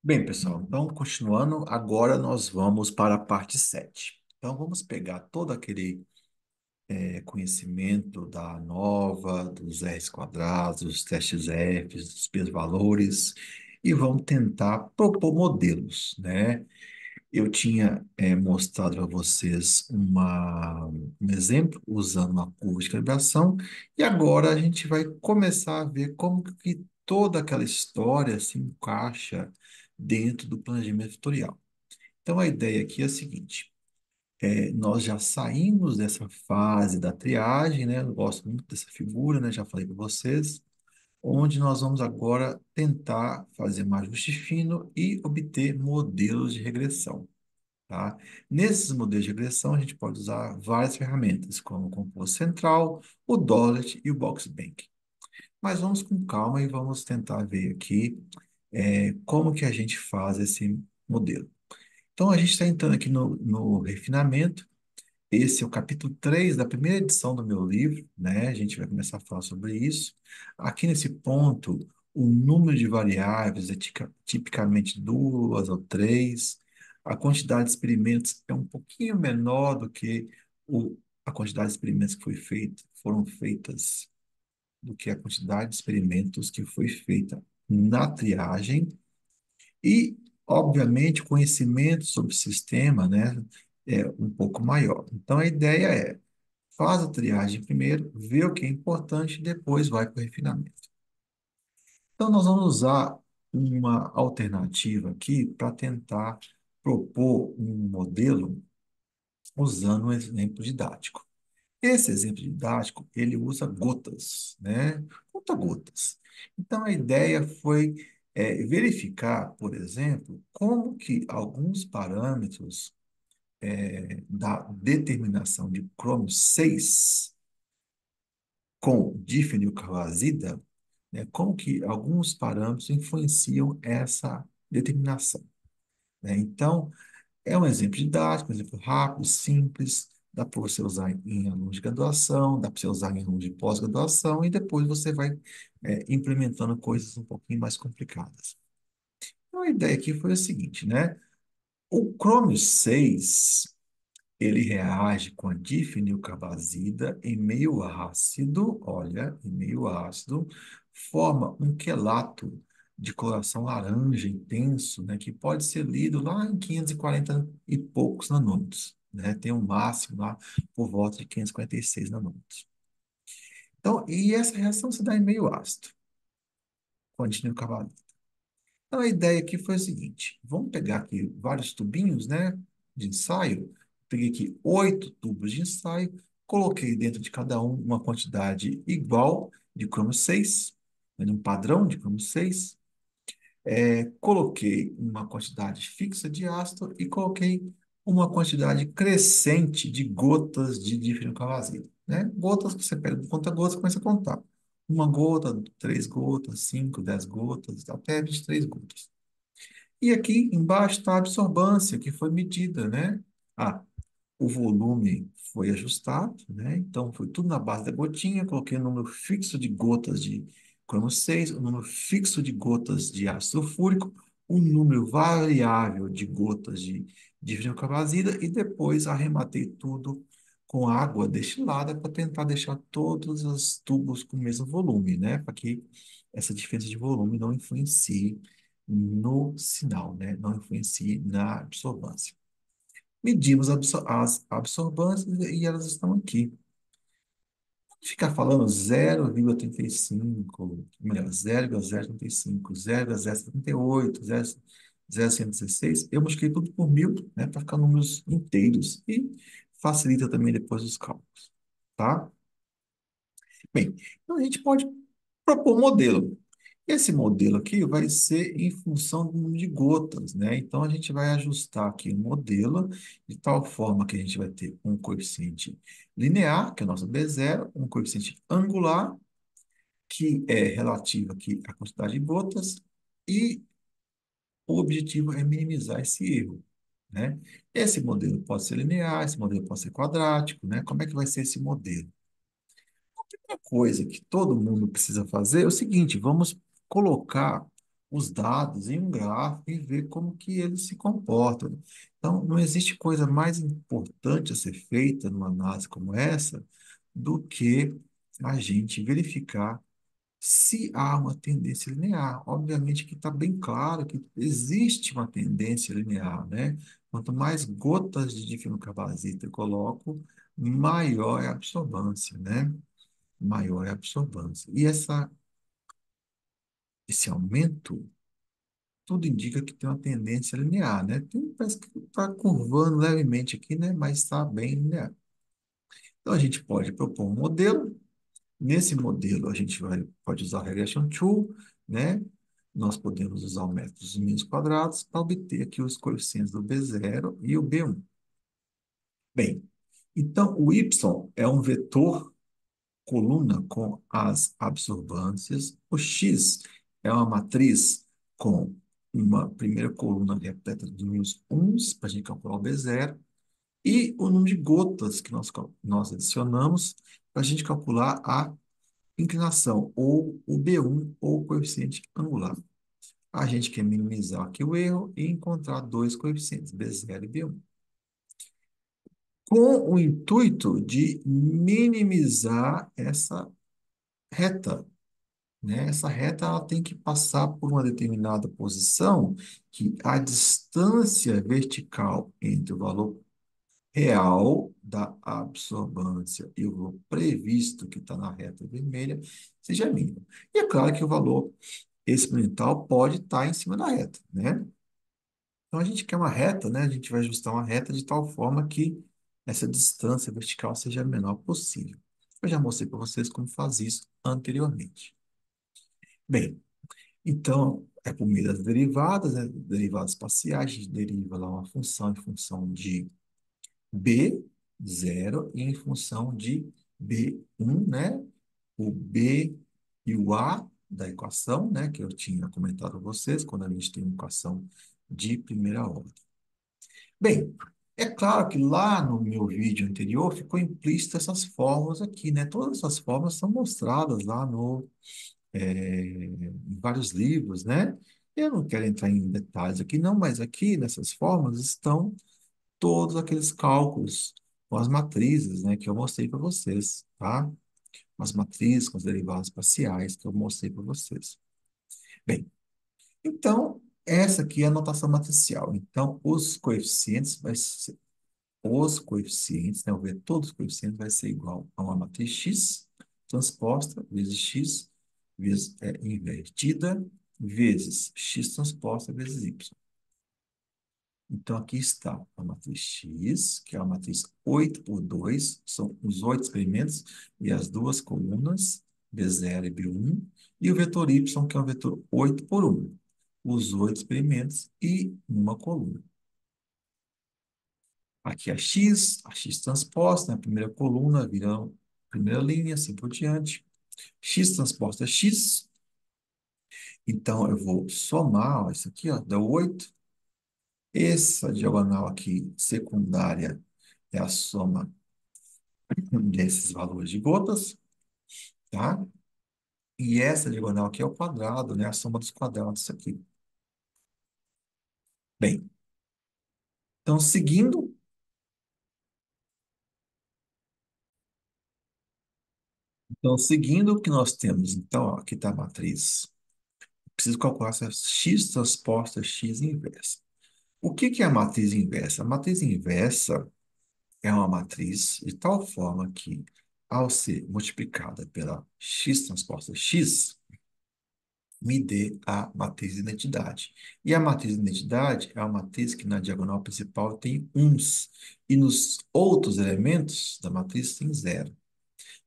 Bem, pessoal, então continuando, agora nós vamos para a parte 7. Então vamos pegar todo aquele conhecimento da ANOVA, dos R's quadrados, dos testes F, dos p-valores e vamos tentar propor modelos, né? Eu tinha mostrado para vocês um exemplo usando uma curva de calibração e agora a gente vai começar a ver como que toda aquela história se encaixa dentro do planejamento vetorial. Então a ideia aqui é a seguinte: nós já saímos dessa fase da triagem, né? Eu gosto muito dessa figura, né? Já falei para vocês, onde nós vamos agora tentar fazer um ajuste fino e obter modelos de regressão. Tá? Nesses modelos de regressão, a gente pode usar várias ferramentas, como o composto central, o Dodge e o Boxbank. Mas vamos com calma e vamos tentar ver aqui como que a gente faz esse modelo. Então, a gente está entrando aqui no refinamento. Esse é o capítulo 3 da primeira edição do meu livro, né? A gente vai começar a falar sobre isso. Aqui nesse ponto, o número de variáveis é tipicamente duas ou três. A quantidade de experimentos é um pouquinho menor do que a quantidade de experimentos que foram feitas, do que a quantidade de experimentos que foi feita na triagem. E, obviamente, conhecimento sobre o sistema, né, é um pouco maior. Então, a ideia é, faz a triagem primeiro, vê o que é importante, depois vai para o refinamento. Então, nós vamos usar uma alternativa aqui para tentar propor um modelo usando um exemplo didático. Esse exemplo didático, ele usa gotas, né? Conta-gotas. Então, a ideia foi verificar, por exemplo, como que alguns parâmetros da determinação de Chrome 6 com difenilcarbazida, né, como que alguns parâmetros influenciam essa determinação, né? Então, é um exemplo didático, um exemplo rápido, simples, dá para você usar em alunos de graduação, dá para você usar em alunos de pós-graduação, e depois você vai implementando coisas um pouquinho mais complicadas. Então, a ideia aqui foi a seguinte, né? O Chromium 6 ele reage com a difenilcarbazida em meio ácido, olha, em meio ácido, forma um quelato de coloração laranja intenso, né, que pode ser lido lá em 540 e poucos nanômetros, né? Tem um máximo lá por volta de 546 nanômetros. Então, e essa reação se dá em meio ácido, com a difenilcarbazida. Então, a ideia aqui foi a seguinte: vamos pegar aqui vários tubinhos, né, de ensaio. Peguei aqui 8 tubos de ensaio, coloquei dentro de cada um uma quantidade igual de cromo 6, né, um padrão de cromo 6. Coloquei uma quantidade fixa de ácido e coloquei uma quantidade crescente de gotas de difenilcarbazida, né? Gotas que você pega do conta-gotas e começa a contar. Uma gota, 3 gotas, 5, 10 gotas, até 23 gotas. E aqui embaixo está a absorvância, que foi medida, né? Ah, o volume foi ajustado, né? Então, foi tudo na base da gotinha. Coloquei o número fixo de gotas de cromo 6, o número fixo de gotas de ácido sulfúrico, o número variável de gotas de difenilcarbazida e depois arrematei tudo com água destilada para tentar deixar todos os tubos com o mesmo volume, né? Para que essa diferença de volume não influencie no sinal, né? Não influencie na absorvância. Medimos as absorbâncias e elas estão aqui. Ficar falando 0,35, melhor, 0,035, 0,078, 0,116, eu multipliquei tudo por 1.000, né, para ficar números inteiros e facilita também depois os cálculos, tá? Bem, então a gente pode propor um modelo. Esse modelo aqui vai ser em função do número de gotas, né? Então, a gente vai ajustar aqui o modelo de tal forma que a gente vai ter um coeficiente linear, que é o nosso B0, um coeficiente angular, que é relativo aqui à quantidade de gotas, e o objetivo é minimizar esse erro, né? Esse modelo pode ser linear, esse modelo pode ser quadrático, né? Como é que vai ser esse modelo? A primeira coisa que todo mundo precisa fazer é o seguinte: vamos colocar os dados em um gráfico e ver como que eles se comportam. Então, não existe coisa mais importante a ser feita numa análise como essa do que a gente verificar se há uma tendência linear. Obviamente que está bem claro que existe uma tendência linear, né? Quanto mais gotas de difenocarbazita eu coloco, maior é a absorvância, né? Maior é a absorvância. E esse aumento, tudo indica que tem uma tendência linear, né? Parece que está curvando levemente aqui, né? Mas está bem linear. Então, a gente pode propor um modelo. Nesse modelo, a gente pode usar a Regression Tool, né? Nós podemos usar o método dos mínimos quadrados para obter aqui os coeficientes do B0 e o B1. Bem, então o Y é um vetor coluna com as absorvâncias. O X é uma matriz com uma primeira coluna repleta de números uns, para a gente calcular o B0, e o número de gotas que nós adicionamos para a gente calcular a inclinação, ou o B1, ou o coeficiente angular. A gente quer minimizar aqui o erro e encontrar dois coeficientes, B0 e B1, com o intuito de minimizar essa reta, né? Essa reta ela tem que passar por uma determinada posição que a distância vertical entre o valor real da absorvância e o valor previsto que está na reta vermelha seja mínimo. E é claro que o valor experimental pode estar em cima da reta, né? Então a gente quer uma reta, né? A gente vai ajustar uma reta de tal forma que essa distância vertical seja a menor possível. Eu já mostrei para vocês como faz isso anteriormente. Bem, então, é por meio das derivadas, né? Derivadas parciais, a gente deriva lá uma função em função de B0 e em função de B1, né? O B e o A da equação, né? Que eu tinha comentado com vocês, quando a gente tem uma equação de primeira ordem. Bem, é claro que lá no meu vídeo anterior ficou implícito essas fórmulas aqui, né? Todas essas fórmulas são mostradas lá em vários livros, né? Eu não quero entrar em detalhes aqui, não, mas aqui nessas fórmulas estão todos aqueles cálculos com as matrizes, né, que eu mostrei para vocês, tá? As matrizes com os derivados parciais que eu mostrei para vocês. Bem, então, essa aqui é a notação matricial. Então, os coeficientes, né, o vetor dos coeficientes vai ser igual a uma matriz X transposta vezes X vezes, invertida vezes X transposta vezes Y. Então, aqui está a matriz X, que é a matriz 8 por 2, são os 8 experimentos e as duas colunas, B0 e B1, e o vetor Y, que é o vetor 8 por 1, os 8 experimentos e uma coluna. Aqui a X transposta, na primeira coluna, vira a primeira linha, assim por diante. X transposta X, então eu vou somar, ó, isso aqui, ó, dá 8. Essa diagonal aqui, secundária, é a soma desses valores de gotas, tá? E essa diagonal aqui é o quadrado, né? A soma dos quadrados aqui. Bem, então seguindo o que nós temos, então, ó, aqui está a matriz. Preciso calcular essa x transposta x inversa. O que que é a matriz inversa? A matriz inversa é uma matriz de tal forma que, ao ser multiplicada pela x transposta x, me dê a matriz de identidade. E a matriz de identidade é uma matriz que na diagonal principal tem uns, e nos outros elementos da matriz tem zero.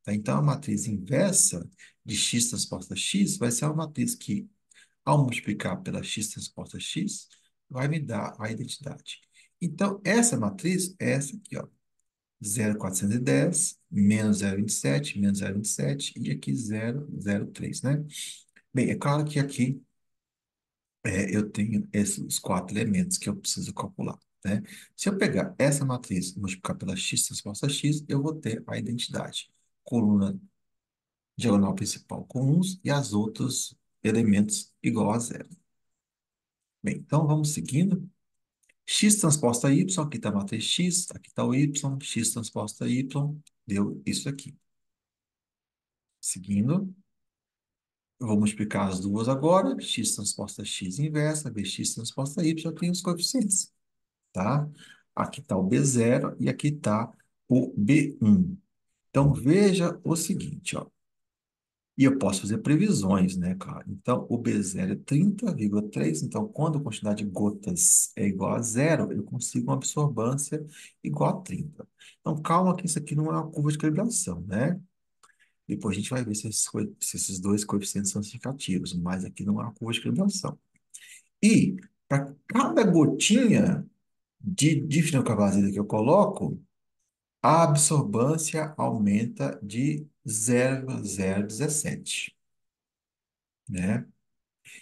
Tá? Então, a matriz inversa de x transposta x vai ser uma matriz que, ao multiplicar pela x transposta x, vai me dar a identidade. Então, essa matriz é essa aqui, ó. 0,410, menos 0,27, menos 0,27, e aqui 0,03, né? Bem, é claro que aqui eu tenho esses quatro elementos que eu preciso calcular, né? Se eu pegar essa matriz e multiplicar pela x transposta x, eu vou ter a identidade. Coluna diagonal principal com uns e as outros elementos igual a zero. Bem, então vamos seguindo. X transposta Y, aqui está a matriz X, aqui está o Y, X transposta Y, deu isso aqui. Seguindo, eu vou multiplicar as duas agora, X transposta X inversa, vezes X transposta Y, eu tenho os coeficientes, tá? Aqui está o B0 e aqui está o B1. Então, veja o seguinte, ó. E eu posso fazer previsões, né, cara? Então, o B0 é 30,3. Então, quando a quantidade de gotas é igual a zero, eu consigo uma absorvância igual a 30. Então, calma que isso aqui não é uma curva de calibração, né? Depois a gente vai ver se esses dois coeficientes são significativos, mas aqui não é uma curva de calibração. E, para cada gotinha de difenilcarbazida que eu coloco, a absorbância aumenta de 0,017, né?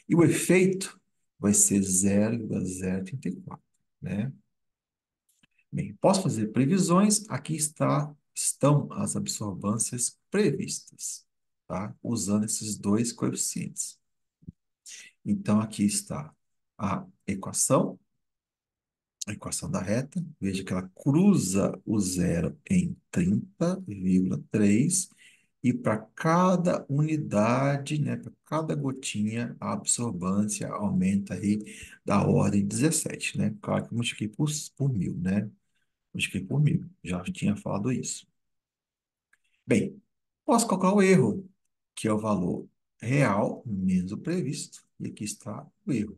E o efeito vai ser 0,034, né? Bem, posso fazer previsões. Aqui estão as absorvâncias previstas, tá? Usando esses dois coeficientes. Então, aqui está a equação da reta. Veja que ela cruza o zero em 30,3 e para cada unidade, né, para cada gotinha, a absorvância aumenta aí da ordem de 17, né? Claro que eu multipliquei por 1.000, né? Multipliquei por 1.000, já tinha falado isso. Bem, posso calcular o erro, que é o valor real menos o previsto, e aqui está o erro.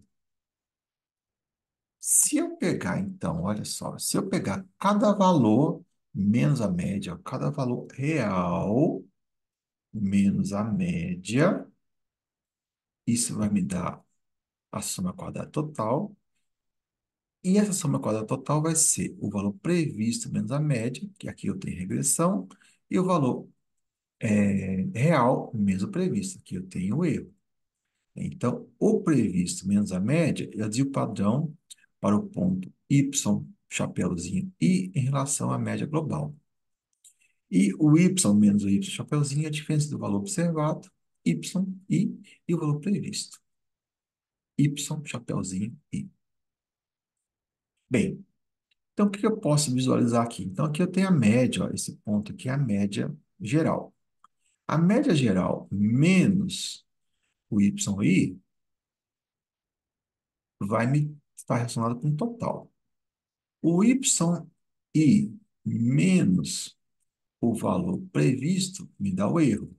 Se eu pegar, então, olha só, se eu pegar cada valor menos a média, cada valor real menos a média, isso vai me dar a soma quadrada total. E essa soma quadrada total vai ser o valor previsto menos a média, que aqui eu tenho regressão, e o valor real menos o previsto, aqui eu tenho o erro. Então, o previsto menos a média, eu dizia o padrão para o ponto y, chapeuzinho, i em relação à média global. E o y menos o y, chapeuzinho, é a diferença do valor observado, y, i, e o valor previsto. Y, chapeuzinho, i. Bem, então, o que eu posso visualizar aqui? Então, aqui eu tenho a média, ó, esse ponto aqui é a média geral. A média geral menos o yi vai me estar relacionado com o total. O yi menos o valor previsto me dá o erro.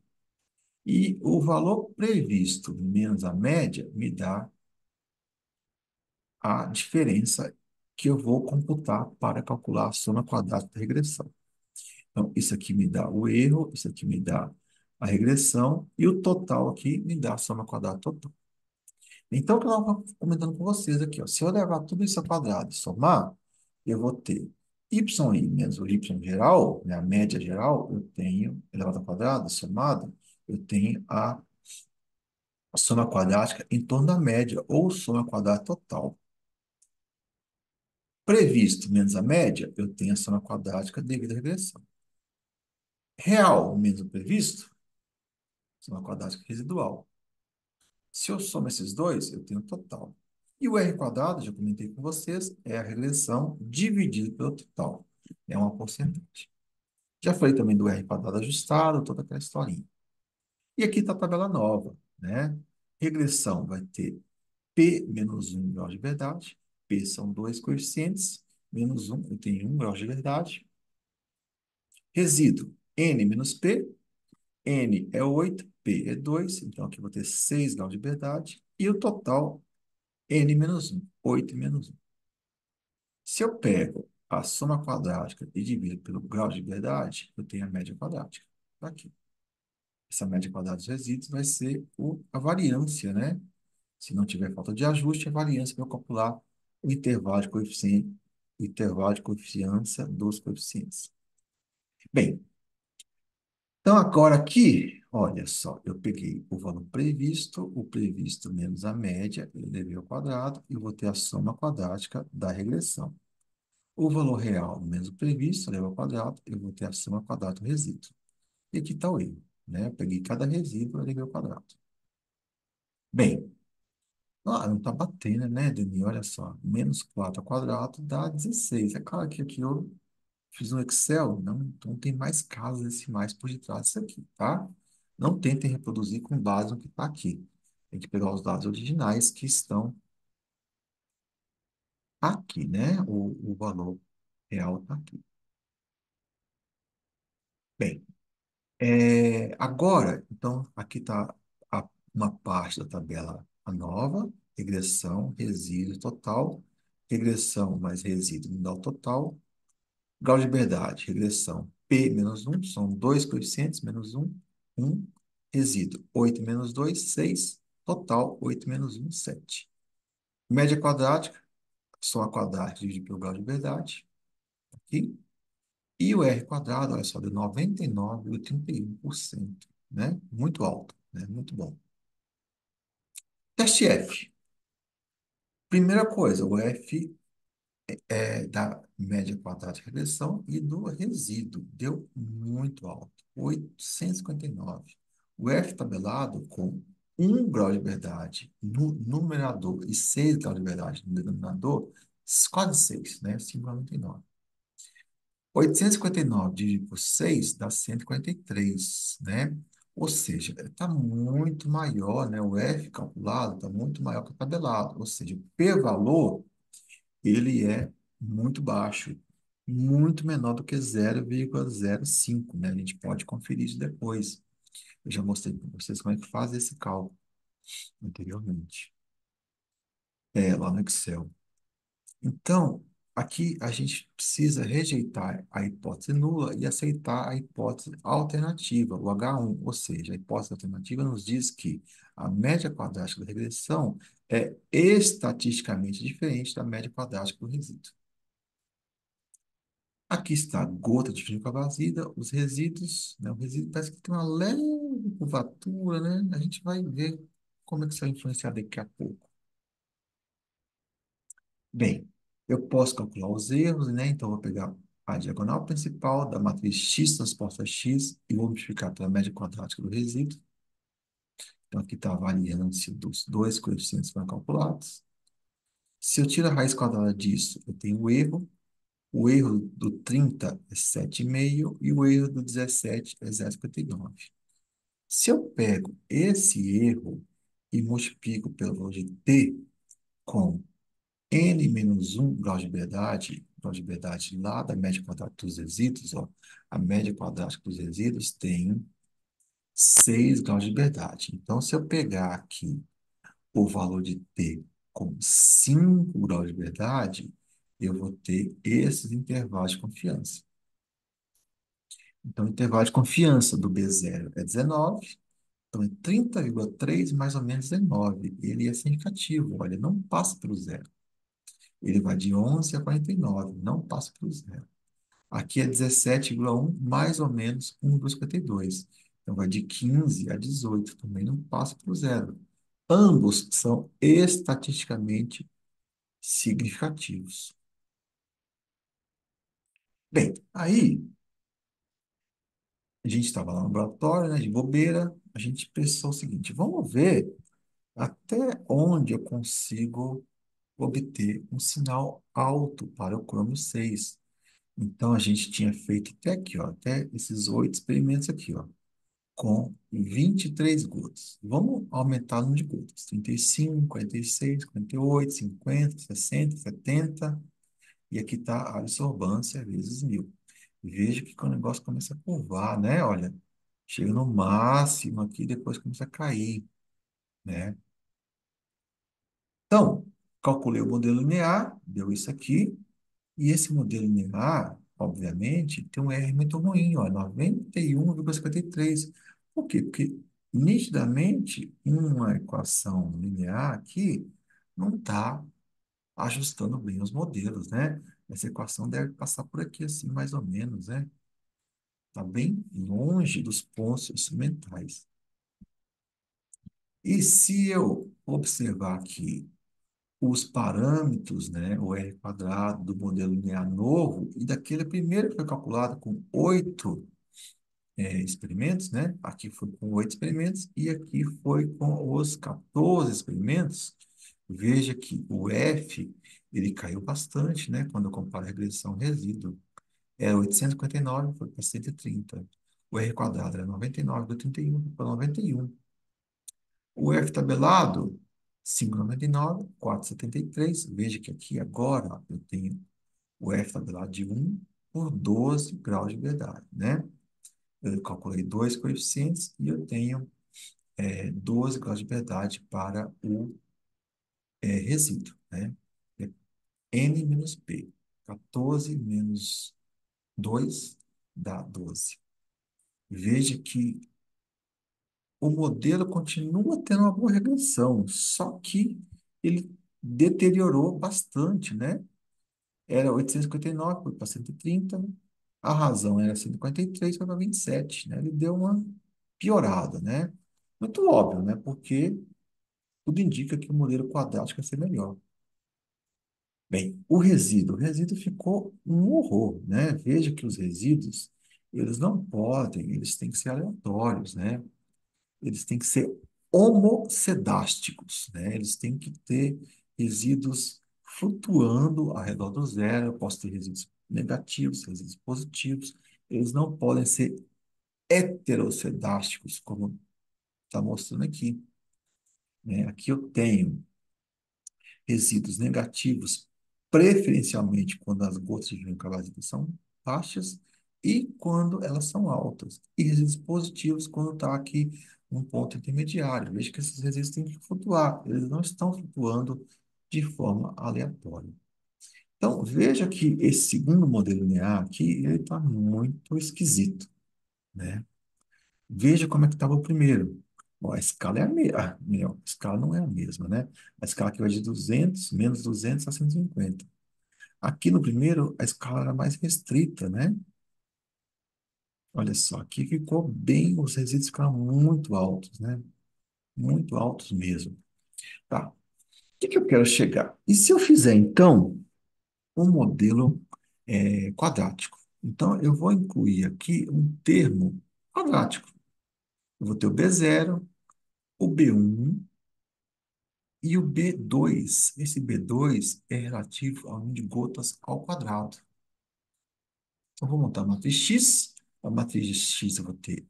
E o valor previsto menos a média me dá a diferença que eu vou computar para calcular a soma quadrada da regressão. Então, isso aqui me dá o erro, isso aqui me dá a regressão, e o total aqui me dá a soma quadrada total. Então, o que eu estava comentando com vocês aqui, ó, se eu levar tudo isso ao quadrado e somar, eu vou ter yi menos o y geral, né, a média geral, eu tenho elevado ao quadrado, somado, eu tenho a soma quadrática em torno da média, ou soma quadrada total. Previsto menos a média, eu tenho a soma quadrática devido à regressão. Real menos o previsto, soma quadrática residual. Se eu somo esses dois, eu tenho o total. E o R quadrado, já comentei com vocês, é a regressão dividido pelo total. É uma porcentagem. Já falei também do R quadrado ajustado, toda aquela historinha. E aqui está a tabela nova, né? Regressão vai ter P menos 1 grau de verdade. P são dois coeficientes. Menos 1, eu tenho 1 grau de verdade. Resíduo, N menos P. N é 8, P é 2. Então, aqui eu vou ter 6 graus de verdade. E o total n menos 1, 8 menos 1. Se eu pego a soma quadrática e divido pelo grau de liberdade, eu tenho a média quadrática. Tá aqui. Essa média quadrada dos resíduos vai ser a variância, né? Se não tiver falta de ajuste, a variância para eu calcular o intervalo de coeficiente, o intervalo de coeficiência dos coeficientes. Bem, então agora aqui, olha só, eu peguei o valor previsto, o previsto menos a média, eu levei ao quadrado e vou ter a soma quadrática da regressão. O valor real menos o previsto, elevado ao quadrado, eu vou ter a soma quadrada do resíduo. E aqui está o erro, né? Eu peguei cada resíduo e elevei ao quadrado. Bem, Ah, não está batendo, né, Dani? Olha só, menos 4 ao quadrado dá 16. É claro que aqui eu fiz um Excel, não, então tem mais casas decimais por detrás disso aqui, tá? Não tentem reproduzir com base no que está aqui. Tem que pegar os dados originais que estão aqui, né? O valor real está aqui. Bem, agora, então, aqui está uma parte da tabela a nova, regressão, resíduo total, regressão mais resíduo me dá o total, grau de liberdade, regressão, P menos um são dois coeficientes, menos um resíduo, 8 menos 2 6 total, 8 menos um 7. Média quadrática, só a quadrada dividido pelo grau de liberdade, aqui. E o R quadrado, olha só, deu 99,31%, né? Muito alto, né? Muito bom. Teste F. Primeira coisa, o F é da média quadrada de regressão e do resíduo. Deu muito alto, 859. O F tabelado com um grau de liberdade no numerador e 6 graus de liberdade no denominador, quase 6, né? 5,99. 859 dividido por 6 dá 143, né? Ou seja, está muito maior, né? O F calculado está muito maior que o tabelado. Ou seja, o p-valor, ele é muito baixo, muito menor do que 0,05, né? A gente pode conferir isso depois. Eu já mostrei para vocês como é que faz esse cálculo anteriormente. Lá no Excel. Então, aqui a gente precisa rejeitar a hipótese nula e aceitar a hipótese alternativa, o H1, ou seja, a hipótese alternativa nos diz que a média quadrática da regressão é estatisticamente diferente da média quadrática do resíduo. Aqui está a gota de fluido com a vazia, os resíduos, né? O resíduo parece que tem uma leve curvatura, né? A gente vai ver como é que isso vai influenciar daqui a pouco. Bem, eu posso calcular os erros, né? Então, eu vou pegar a diagonal principal da matriz x transposta a x e vou multiplicar pela média quadrática do resíduo. Então, aqui está a variância dos dois coeficientes que foram calculados. Se eu tiro a raiz quadrada disso, eu tenho o erro. O erro do 30 é 7,5 e o erro do 17 é 0,59. Se eu pego esse erro e multiplico pelo valor de t com n menos um grau de liberdade lá da média quadrática dos resíduos, ó, a média quadrática dos resíduos tem 6 graus de liberdade. Então, se eu pegar aqui o valor de t com 5 graus de liberdade, eu vou ter esses intervalos de confiança. Então, o intervalo de confiança do B0 é 19, então é 30,3 mais ou menos 19. Ele é significativo, olha, não passa pelo zero. Ele vai de 11 a 49, não passa para o zero. Aqui é 17,1, mais ou menos 1,52. Então, vai de 15 a 18, também não passa para o zero. Ambos são estatisticamente significativos. Bem, aí a gente estava lá no laboratório, né, de bobeira, a gente pensou o seguinte, vamos ver até onde eu consigo obter um sinal alto para o Chrome 6. Então, a gente tinha feito até aqui, ó, até esses 8 experimentos aqui, ó, com 23 gotas. Vamos aumentar o número de gotas. 35, 46, 48, 50, 60, 70. E aqui está a absorvância vezes 1.000. Veja que o negócio começa a curvar, né? Olha, chega no máximo aqui, depois começa a cair, né? Então, calculei o modelo linear, deu isso aqui. E esse modelo linear, obviamente, tem um R muito ruim, ó, 91,53. Por quê? Porque, nitidamente, uma equação linear aqui não está ajustando bem os modelos, né? Essa equação deve passar por aqui, assim, mais ou menos, né? Está bem longe dos pontos instrumentais. E se eu observar aqui os parâmetros, né, o R quadrado do modelo linear novo e daquele primeiro que foi calculado com 8 experimentos, né? Aqui foi com 8 experimentos e aqui foi com os 14 experimentos. Veja que o F, ele caiu bastante, né? Quando eu comparo a regressão resíduo. É 859, foi para 130. O R quadrado era 99, deu 31, foi para 91. O F tabelado, 5,99, 4,73. Veja que aqui agora eu tenho o F tabelado de 1 por 12 graus de liberdade, né? Eu calculei dois coeficientes e eu tenho 12 graus de liberdade para o resíduo, né? É N menos P. 14 menos 2 dá 12. Veja que o modelo continua tendo uma boa regressão, só que ele deteriorou bastante, né? Era 859, foi para 130, né? A razão era 153, foi para 27, né? Ele deu uma piorada, né? Muito óbvio, né? Porque tudo indica que o modelo quadrático vai ser melhor. Bem, o resíduo ficou um horror, né? Veja que os resíduos, eles não podem, eles têm que ser aleatórios, né? Eles têm que ser homocedásticos, né? Eles têm que ter resíduos flutuando ao redor do zero. Eu posso ter resíduos negativos, resíduos positivos. Eles não podem ser heterocedásticos, como está mostrando aqui, né? Aqui eu tenho resíduos negativos, preferencialmente quando as gotas de glicosalina são baixas e quando elas são altas. E resíduos positivos quando está aqui um ponto intermediário. Veja que esses resíduos têm que flutuar, eles não estão flutuando de forma aleatória. Então, veja que esse segundo modelo linear aqui, ele está muito esquisito, né? Veja como é que estava o primeiro. Bom, a escala é a mesma. A escala não é a mesma, né? A escala aqui vai de 200, menos 200 a 150. Aqui no primeiro, a escala era mais restrita, né? Olha só, aqui ficou bem, os resíduos ficaram muito altos, né? Muito altos mesmo. Tá, o que que eu quero chegar? E se eu fizer, então, um modelo quadrático? Então, eu vou incluir aqui um termo quadrático. Eu vou ter o B0, o B1 e o B2. Esse B2 é relativo ao número de gotas ao quadrado. Então, vou montar a matriz X. A matriz de X eu vou ter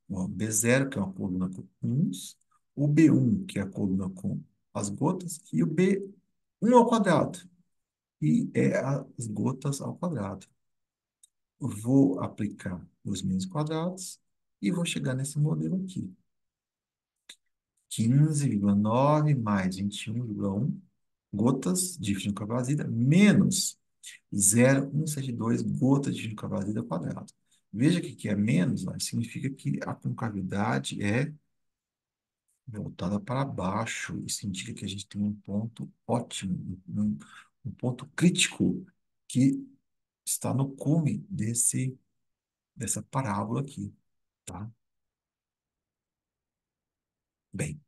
um B0, que é uma coluna com uns, o B1, que é a coluna com as gotas, e o B1 ao quadrado, que é as gotas ao quadrado. Eu vou aplicar os menos quadrados e vou chegar nesse modelo aqui. 15,9 mais 21,1 gotas de fluxo menos 0,172 gotas de fluxo quadrado. Veja que aqui é menos, ó, significa que a concavidade é voltada para baixo. Isso indica que a gente tem um ponto ótimo, um ponto crítico que está no cume dessa parábola aqui, tá? Bem,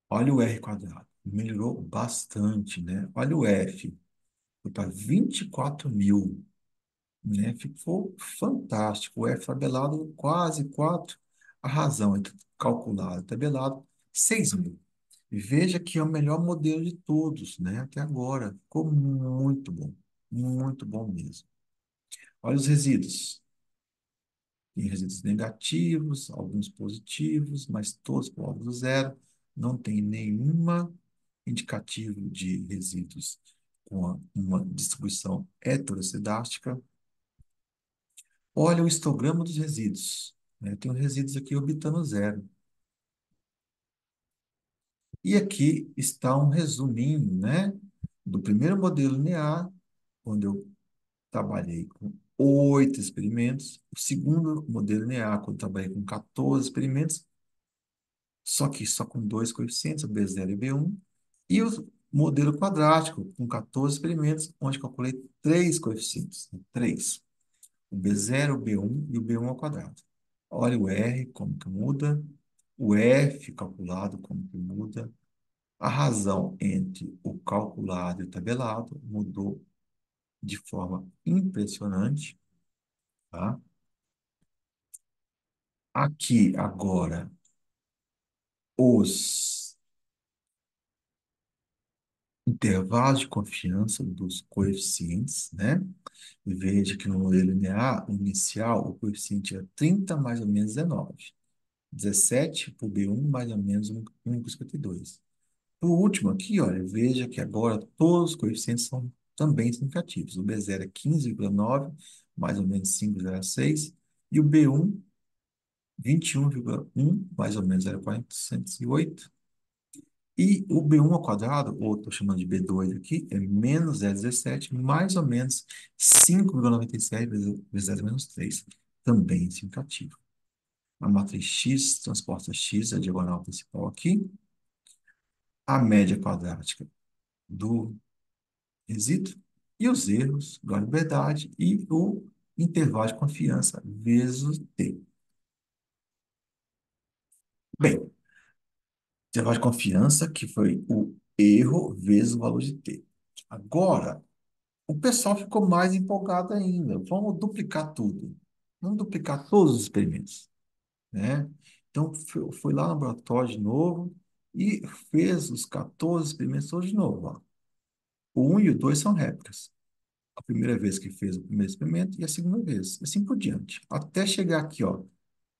olha o R quadrado. Melhorou bastante, né? Olha o F. Foi para 24.000, né? Ficou fantástico. O F tabelado quase 4. A razão entre calculado e tabelado, 6.000. Veja que é o melhor modelo de todos, né? Até agora. Ficou muito bom mesmo. Olha os resíduos. Tem resíduos negativos, alguns positivos, mas todos próximos do zero. Não tem nenhuma indicativo de resíduos com uma distribuição heterocedástica. Olha o histograma dos resíduos, né? Tem os resíduos aqui orbitando zero. E aqui está um resuminho, né, do primeiro modelo linear, onde eu trabalhei com 8 experimentos. O segundo modelo linear, quando eu trabalhei com 14 experimentos, só que só com dois coeficientes, o B0 e o B1. E o modelo quadrático, com 14 experimentos, onde calculei três coeficientes, né? Três. O B0, o B1 e o B1 ao quadrado. Olha o R, como que muda. O F calculado, como que muda. A razão entre o calculado e o tabelado mudou de forma impressionante, tá? Aqui, agora, os intervalos de confiança dos coeficientes, né? Veja que no modelo linear o inicial, o coeficiente é 30 mais ou menos 19. 17 para o B1 mais ou menos 1,52. Por último aqui, olha, veja que agora todos os coeficientes são também significativos. O B0 é 15,9, mais ou menos 5,06, e o B1, 21,1, mais ou menos 0,408. E o B1 ao quadrado, ou estou chamando de B2 aqui, é menos 0,17, mais ou menos 5,97 vezes 10 menos 3, também significativo. A matriz X transporta X, a diagonal principal aqui, a média quadrática do resíduo e os erros, a liberdade e o intervalo de confiança vezes T. Bem, intervalo de confiança, que foi o erro vezes o valor de T. Agora, o pessoal ficou mais empolgado ainda. Vamos duplicar tudo. Vamos duplicar todos os experimentos, né? Então, foi lá no laboratório de novo e fez os 14 experimentos todos de novo. Ó. O 1 e o 2 são réplicas. A primeira vez que fez o primeiro experimento e a segunda vez, e assim por diante. Até chegar aqui, ó,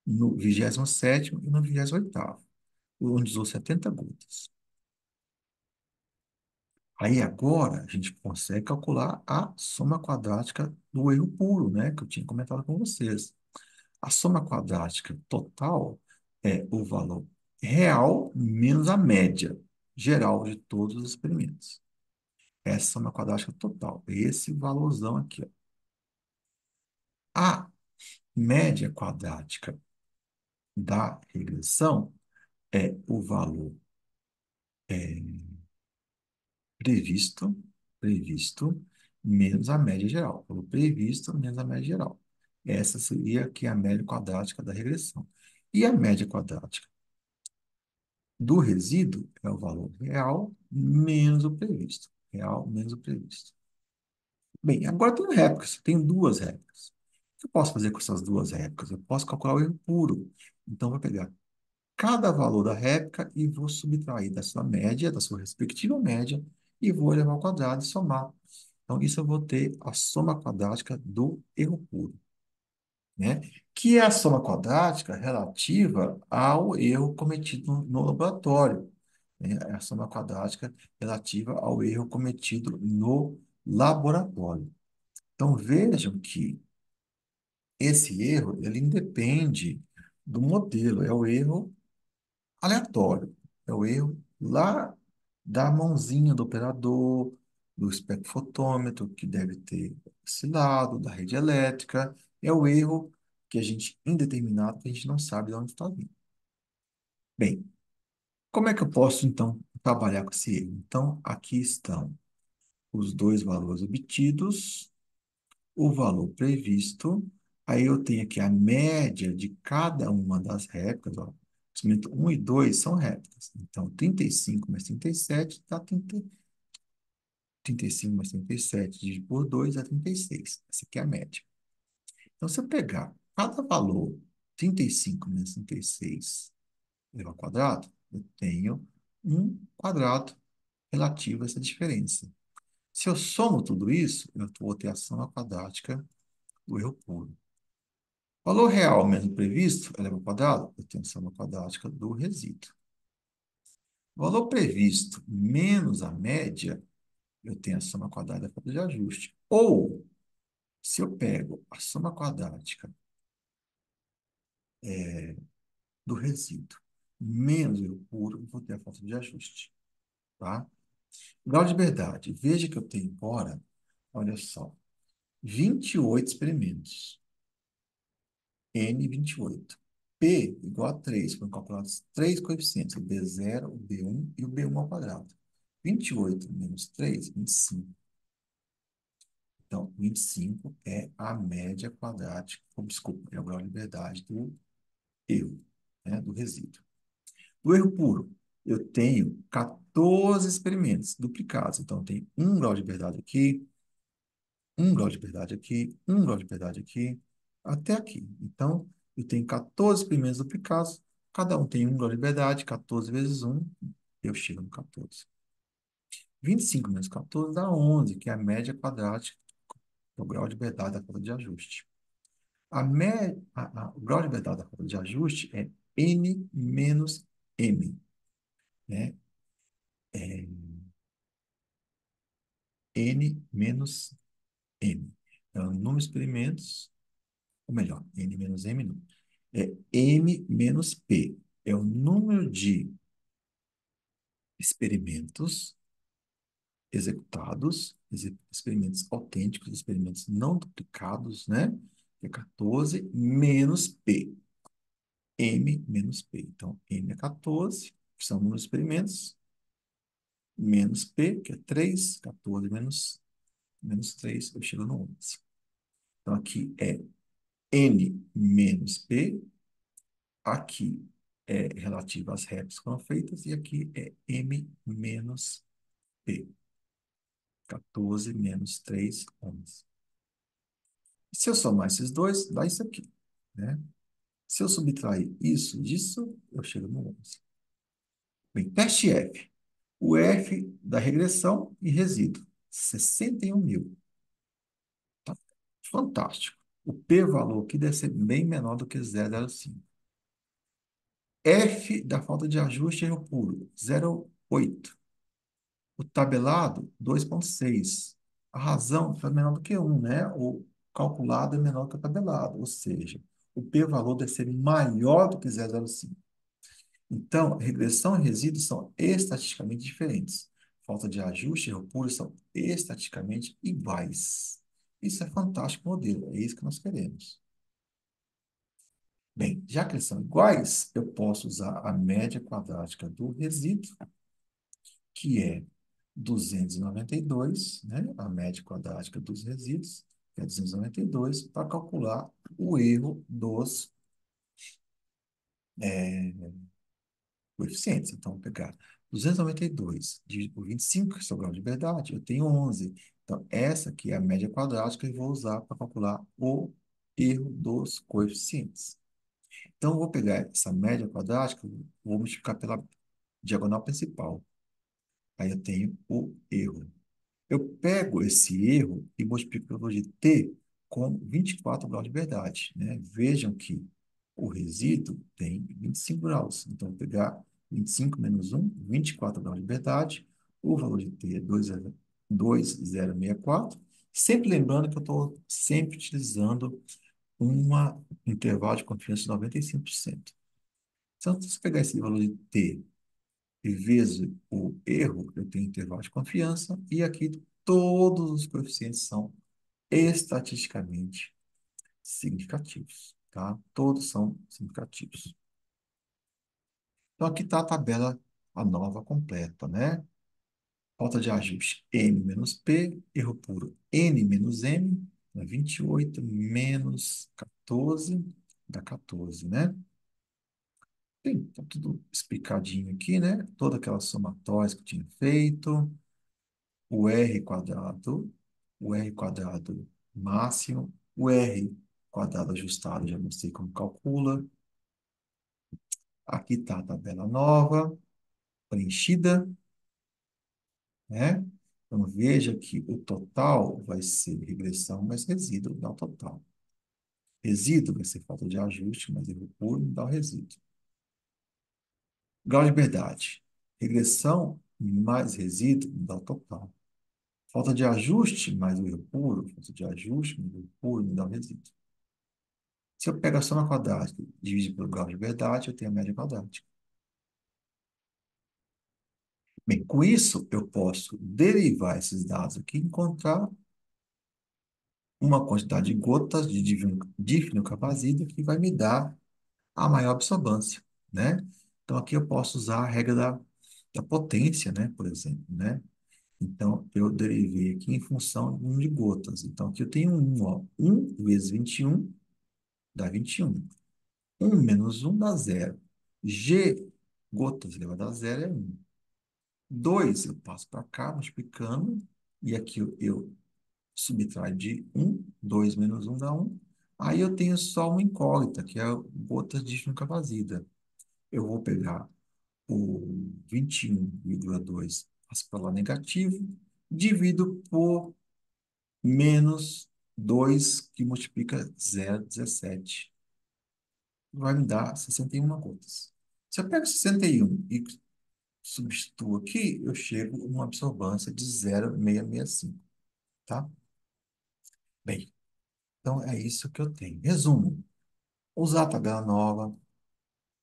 no 27º e no 28º, onde usou 70 gotas. Aí agora a gente consegue calcular a soma quadrática do erro puro, né? Que eu tinha comentado com vocês. A soma quadrática total é o valor real menos a média geral de todos os experimentos. Essa é a soma quadrática total. Esse valorzão aqui, ó. A média quadrática da regressão é o valor previsto, previsto, menos a média geral. O previsto menos a média geral. Essa seria aqui a média quadrática da regressão. E a média quadrática do resíduo é o valor real menos o previsto. Real menos o previsto. Bem, agora tem réplicas. Tem duas réplicas. O que eu posso fazer com essas duas réplicas? Eu posso calcular o erro puro. Então, eu vou pegar cada valor da réplica e vou subtrair da sua média, da sua respectiva média, e vou elevar ao quadrado e somar. Então, isso eu vou ter a soma quadrática do erro puro, né? Que é a soma quadrática relativa ao erro cometido no laboratório, né? É a soma quadrática relativa ao erro cometido no laboratório. Então, vejam que esse erro, ele independe do modelo, é o erro aleatório. É o erro lá da mãozinha do operador, do espectrofotômetro, que deve ter esse lado, da rede elétrica. É o erro que a gente, indeterminado, que a gente não sabe de onde está vindo. Bem, como é que eu posso, então, trabalhar com esse erro? Então, aqui estão os dois valores obtidos, o valor previsto, aí eu tenho aqui a média de cada uma das réplicas, ó. Instrumento 1 e 2 são réplicas. Então, 35 mais 37 dá 35 mais 37 dividido por 2 dá 36. Essa aqui é a média. Então, se eu pegar cada valor, 35 menos 36 elevado ao quadrado, eu tenho um quadrado relativo a essa diferença. Se eu somo tudo isso, eu vou ter a soma quadrática do erro puro. Valor real menos previsto, elevado ao quadrado, eu tenho a soma quadrática do resíduo. Valor previsto menos a média, eu tenho a soma quadrada da fator de ajuste. Ou, se eu pego a soma quadrática do resíduo menos o puro, eu vou ter a fator de ajuste. Tá? Grau de liberdade. Veja que eu tenho agora, olha só, 28 experimentos. N28. P igual a 3. Foram calculados três coeficientes, o B0, o B1 e o B1 ao quadrado. 28 menos 3, 25. Então, 25 é a média quadrática, ou, desculpa, é o grau de liberdade do erro, né, do resíduo. Do erro puro, eu tenho 14 experimentos duplicados. Então, tem um grau de liberdade aqui, um grau de liberdade aqui, um grau de liberdade aqui, até aqui. Então, eu tenho 14 experimentos duplicados, cada um tem um grau de liberdade, 14 vezes um, eu chego no 14. 25 menos 14 dá 11, que é a média quadrática, o grau de verdade da conta de ajuste. O grau de verdade da conta de ajuste é n menos m, né? É n menos m. Então, número de experimentos, ou melhor, n menos m não. É m menos p. É o número de experimentos executados, experimentos autênticos, experimentos não duplicados, né? Que é 14 menos P. M menos P. Então, M é 14, que são números de experimentos, menos P, que é 3, 14 menos 3, eu chego no 11. Então, aqui é N menos P, aqui é relativo às reps que foram feitas, e aqui é M menos P. 14 menos 3, 11. Se eu somar esses dois, dá isso aqui, né? Se eu subtrair isso disso, eu chego no 11. Bem, teste F. O F da regressão e resíduo, 61.000. Tá? Fantástico. O p-valor aqui deve ser bem menor do que 0,05. F da falta de ajuste erro puro, 0,8. O tabelado, 2,6. A razão é menor do que 1, né? O calculado é menor que o tabelado, ou seja, o p-valor deve ser maior do que 0,05. Então, regressão e resíduo são estatisticamente diferentes. Falta de ajuste e erro puro são estatisticamente iguais. Isso é fantástico modelo, é isso que nós queremos. Bem, já que eles são iguais, eu posso usar a média quadrática do resíduo, que é 292, né? A média quadrática dos resíduos, que é 292, para calcular o erro dos coeficientes. Então, vou pegar 292 dividido por 25, que é o grau de liberdade, eu tenho 11. Então, essa aqui é a média quadrática que eu vou usar para calcular o erro dos coeficientes. Então, eu vou pegar essa média quadrática, vou multiplicar pela diagonal principal. Aí eu tenho o erro. Eu pego esse erro e multiplico pelo valor de t com 24 graus de liberdade, né? Vejam que o resíduo tem 25 graus. Então, vou pegar 25 menos 1, 24 graus de liberdade. O valor de t é 2,064. Sempre lembrando que eu estou sempre utilizando um intervalo de confiança de 95%. Então, se eu pegar esse valor de t e vezes o erro, eu tenho intervalo de confiança, e aqui todos os coeficientes são estatisticamente significativos, tá? Todos são significativos. Então, aqui está a tabela, a nova completa, né? Falta de ajuste, M menos P, erro puro, N menos M, dá 28 menos 14, dá 14, né? Bem, tá tudo explicadinho aqui, né? Toda aquela somatória que eu tinha feito, o R quadrado, o R quadrado máximo, o R quadrado ajustado, já mostrei como calcula. Aqui está a tabela nova, preenchida, né? Então, veja que o total vai ser regressão, mas resíduo dá o total. Resíduo vai ser falta de ajuste, mas erro puro me dá o resíduo. Grau de liberdade. Regressão mais resíduo me dá o total. Falta de ajuste mais o erro puro, falta de ajuste mais o erro puro me dá o resíduo. Se eu pego a soma quadrática e dividir pelo grau de liberdade, eu tenho a média quadrática. Bem, com isso, eu posso derivar esses dados aqui e encontrar uma quantidade de gotas de difenilcapazida que vai me dar a maior absorvância, né? Então, aqui eu posso usar a regra da potência, né? Por exemplo, né? Então, eu derivei aqui em função do número de gotas. Então, aqui eu tenho 1, ó. 1 vezes 21 dá 21. 1 menos 1 dá 0. G gotas elevado a 0 é 1. 2 eu passo para cá, multiplicando, e aqui eu subtraio de 1, 2 menos 1 dá 1. Aí eu tenho só uma incógnita, que é gotas de vazida. Eu vou pegar o 21,2 Passo para lá negativo, divido por menos 2 que multiplica 0,17. Vai me dar 61 gotas. Se eu pego 61 e substituo aqui, eu chego a uma absorvância de 0,665, tá? Bem, então é isso que eu tenho. Resumo: usar a tabela nova,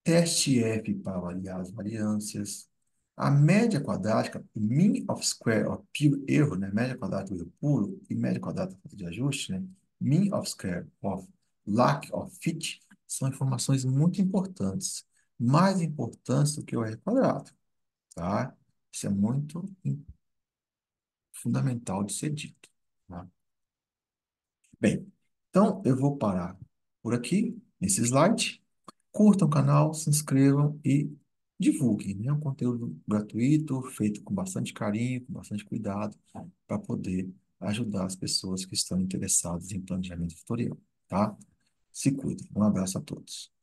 teste F para avaliar as variâncias, a média quadrática, o mean of square of pure erro, né? Média quadrática do erro puro e média quadrática de ajuste, né? Mean of square of lack of fit são informações muito importantes, mais importantes do que o R quadrado, tá? Isso é muito fundamental de ser dito, tá? Bem, então eu vou parar por aqui, nesse slide. Curtam o canal, se inscrevam e divulguem, né? Um conteúdo gratuito, feito com bastante carinho, com bastante cuidado, para poder ajudar as pessoas que estão interessadas em planejamento tutorial, tá? Se cuidem. Um abraço a todos.